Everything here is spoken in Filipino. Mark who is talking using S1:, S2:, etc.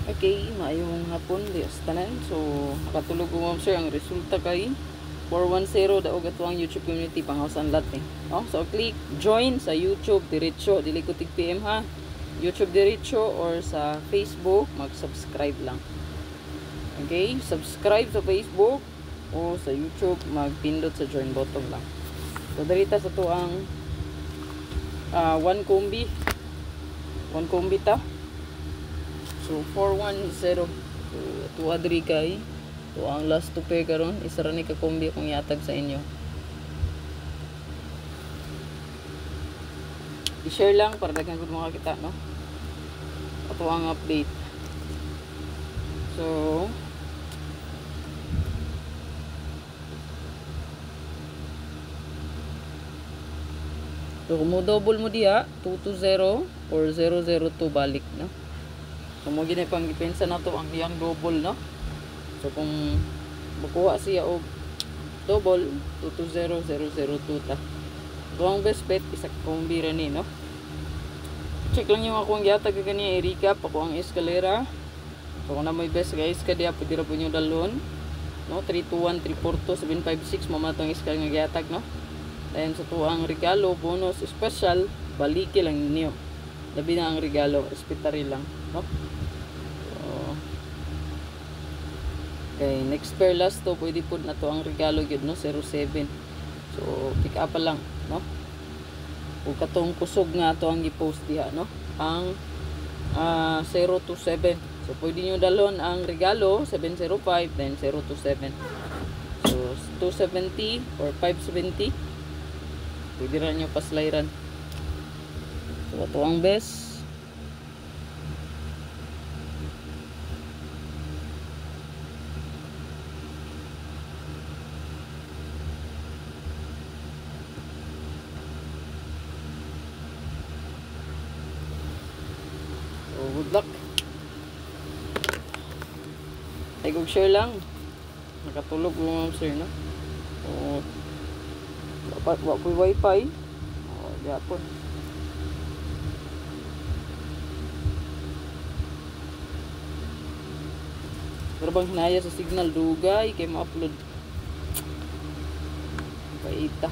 S1: Okay, maayong hapon dios tanan. So nakatulog ko ma'am sir ang resulta kay 410 daog atuang YouTube community panghawasan lat eh. Oh, so click join sa YouTube diretso, dili ko tig PM ha. YouTube diretso or sa Facebook mag-subscribe lang. Okay, subscribe sa Facebook o sa YouTube magpindot sa join button lang. So dirita sa tuang one combi ta. So 410. So tuwa diri kay ang last to pay karon isa ra ni ka kombi akong yatag sa inyo. I-share lang para daghan gud makakita no. Ato ang update. So kung mo double mo diha 220 or 002 balik no. So mo gini pang ipensa na to ang iyang double no. So kung makuha siya og double 220 002 ta. So ang best bet isa kombi ra ni no. Check lang yung akong yatag kani i-recap ako ang eskalera. So kung na may best guys kadiya pwede ra po nyo dalon no 321 342 756 mamatong iskal nga yatag no. Then sa tuang regalo bonus special baliki lang ninyo. Labi na ang regalo espetary lang no. Okay, next pair last to pwede po na to ang regalo gyud no 07. So pick up lang no. Ug katong kusog nga to ang gi-post diha no. Ang 027. So pwede niyo dalon ang regalo 705 then 027. So 270 or 570. Pwede ra niyo paslayran. So ato ang best. Good luck. Ay kog share lang. Nakatulog mo ma'am sir no. O dapat wa po wifi. O gyapon. Pero bang hinaya sa signal dugay kay ma-upload. Paita.